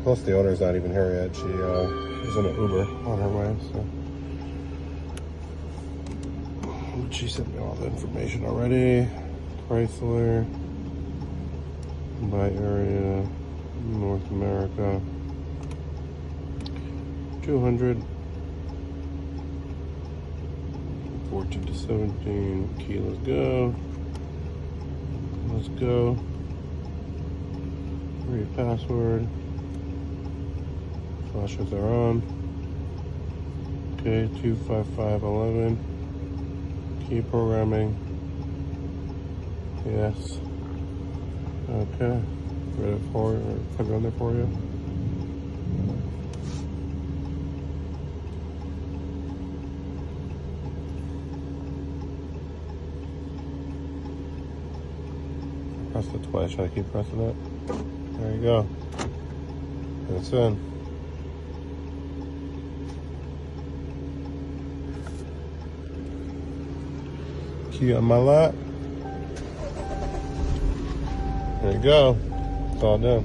Plus the owner's not even here yet. She's in an Uber on her way, so. She sent me all the information already. Chrysler, by area, North America, 200, 14 to 17, key, let's go. Let's go. Read password. Flashers are on. Okay, 25511. Key programming. Yes. Okay. Ready for it, or put it on there for you. Press it twice. Should I keep pressing it? There you go. It's in. Key on my lap. There you go. It's all done.